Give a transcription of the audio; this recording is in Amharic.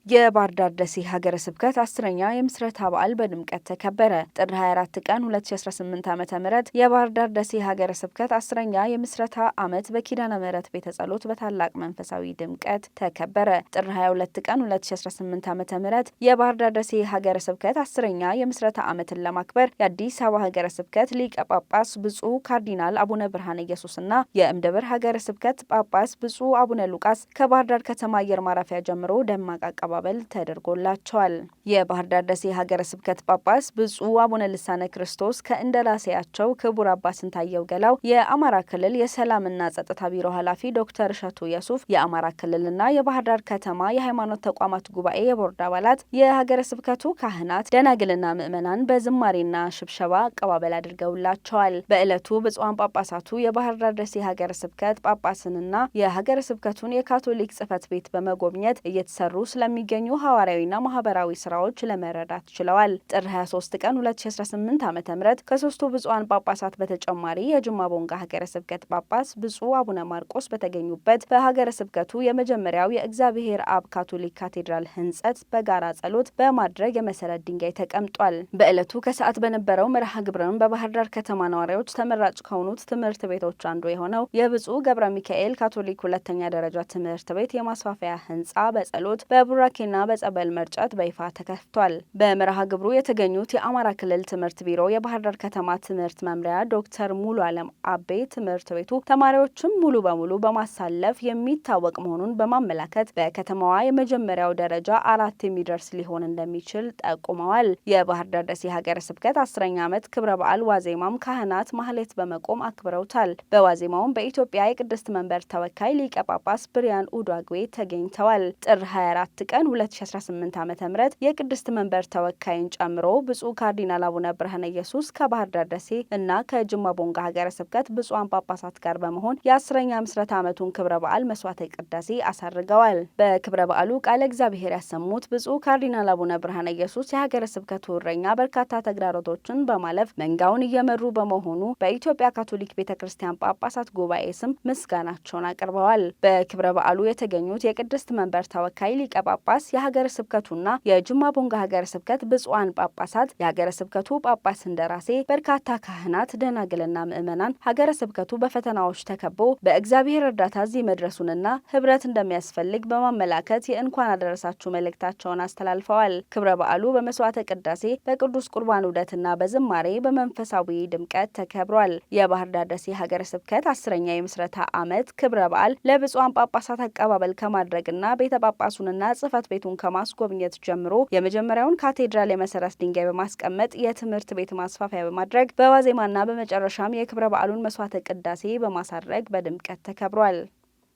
የባህር ዳር ደሴ ሀገረ ስብከት 10ኛ የምስረታ በዓል በድምቀት ተከበረ። ጥር 24 ቀን 2018 ዓ.ም የባህር ዳር ደሴ ሀገረ ስብከት 10ኛ የምስረታ ዓመት በኪዳነ ምሕረት ቤተ ጸሎት በታላቅ መንፈሳዊ ድምቀት ተከበረ። ጥር 22 ቀን 2018 ዓ.ም የባህር ዳር ደሴ ሀገረ ስብከት 10ኛ የምስረታ ዓመትን ለማክበር የአዲስ አበባ ሀገረ ስብከት ሊቀ ጳጳስ ብፁዕ ካርዲናል አቡነ ብርሃነ ኢየሱስና የእምደብር ሀገረ ስብከት ጳጳስ ብፁዕ አቡነ ሉቃስ ከባህር ዳር ከተማ አየር ማረፊያ ጀምሮ ደማቅ አቀባበል ተደርጎላቸዋል። የባህር ዳር ደሴ ሀገረ ስብከት ጳጳስ ብፁዕ አቡነ ልሳነ ክርስቶስ ከእንደላሴያቸው ክቡር አባ ስንታየው ገላው፣ የአማራ ክልል የሰላምና ጸጥታ ቢሮ ኃላፊ ዶክተር እሸቱ የሱፍ፣ የአማራ ክልልና የባህር ዳር ከተማ የሃይማኖት ተቋማት ጉባኤ የቦርድ አባላት፣ የሀገረ ስብከቱ ካህናት፣ ደናግልና ምዕመናን በዝማሬና ሽብሸባ አቀባበል አድርገውላቸዋል። በዕለቱ ብፁዓን ጳጳሳቱ የባህር ዳር ደሴ ሀገረ ስብከት ጳጳስንና የሀገረ ስብከቱን የካቶሊክ ጽሕፈት ቤት በመጎብኘት እየተሰሩ ስለሚገኙ ሐዋርያዊና ማህበራዊ ስራዎች ለመረዳት ችለዋል። ጥር 23 ቀን 2018 ዓ.ም ከሶስቱ ብፁዓን ጳጳሳት በተጨማሪ የጅማ ቦንጋ ሀገረ ስብከት ጳጳስ ብፁዕ አቡነ ማርቆስ በተገኙበት በሀገረ ስብከቱ የመጀመሪያው የእግዚአብሔር አብ ካቶሊክ ካቴድራል ህንጸት በጋራ ጸሎት በማድረግ የመሰረት ድንጋይ ተቀምጧል። በዕለቱ ከሰዓት በነበረው መርሃ ግብርም በባህር ዳር ከተማ ነዋሪዎች ተመራጭ ከሆኑት ትምህርት ቤቶች አንዱ የሆነው የብፁዕ ገብረ ሚካኤል ካቶሊክ ሁለተኛ ደረጃ ትምህርት ቤት የማስፋፊያ ህንጻ በጸሎት በቡራኬና በጸበል መርጨት በይፋ ተከፍቷል። በመርሃ ግብሩ የተገኙት የአማራ ክልል ትምህርት ቢሮ የባህር ዳር ከተማ ትምህርት መምሪያ ዶክተር ሙሉ አለም አቤ ትምህርት ቤቱ ተማሪዎችም ሙሉ በሙሉ በማሳለፍ የሚታወቅ መሆኑን በማመላከት በከተማዋ የመጀመሪያው ደረጃ 4 የሚደርስ ሊሆን እንደሚችል ጠቁመዋል። የባህር ዳር ደሴ ሀገረ ስብከት 10ኛ ዓመት ክብረ በዓል ዋዜማም ካህናት ማህሌት በመቆም አክብረውታል። በዋዜማውም በኢትዮጵያ የቅድስት መንበር ተወካይ ሊቀ ጳጳስ ብሪያን ኡዳግዌ ተገኝተዋል። ጥር 24 ቀን 2018 ዓ.ም የቅድስት መንበር ተወካይን ጨምሮ ብፁዕ ካርዲናል አቡነ ብርሃነ ኢየሱስ ከባህር ዳር ደሴ እና ከጅማ ቦንጋ ሀገረ ስብከት ብፁዓን ጳጳሳት ጋር በመሆን የ10ኛ ምስረታ ዓመቱን ክብረ በዓል መስዋዕተ ቅዳሴ አሳርገዋል። በክብረ በዓሉ ቃለ እግዚአብሔር ያሰሙት ብፁዕ ካርዲናል አቡነ ብርሃነ ኢየሱስ የሀገረ ስብከቱ እረኛ በርካታ ተግዳሮቶችን በማለፍ መንጋውን እየመሩ በመሆኑ በኢትዮጵያ ካቶሊክ ቤተ ክርስቲያን ጳጳሳት ጉባኤ ስም ምስጋናቸውን አቅርበዋል። በክብረ በዓሉ የተገኙት የቅድስት መንበር ተወካይ ሊቀ ጳጳስ የሀገረ ስብከቱና የጅማ ቦንጋ ሀገረ ስብከት ብፁዓን ጳጳሳት፣ የሀገረ ስብከቱ ጳጳስ እንደራሴ፣ በርካታ ካህናት፣ ደናግልና ምዕመናን ሀገረ ስብከቱ በፈተናዎች ተከቦ በእግዚአብሔር እርዳታ እዚህ መድረሱንና ህብረት እንደሚያስፈልግ በማመላከት የእንኳን አደረሳችሁ መልእክታቸውን አስተላልፈዋል። ክብረ በዓሉ በመስዋዕተ ቅዳሴ፣ በቅዱስ ቁርባን ውደትና በዝማሬ በመንፈሳዊ ድምቀት ተከብሯል። የባህር ዳር ደሴ ሀገረ ስብከት 10ኛ የምስረታ ዓመት ክብረ በዓል ለብፁዓን ጳጳሳት አቀባበል ከማድረግና ቤተ ጳጳሱንና ጽሕፈት ቤቱን ከማስጎብኘት ጀምሮ የመጀመሪያውን ካቴድራል የመሰረት ድንጋይ በማስቀመጥ የትምህርት ቤት ማስፋፊያ በማድረግ በዋዜማና በመጨረሻም የክብረ በዓሉን መስዋዕተ ቅዳሴ በማሳረግ በድምቀት ተከብሯል።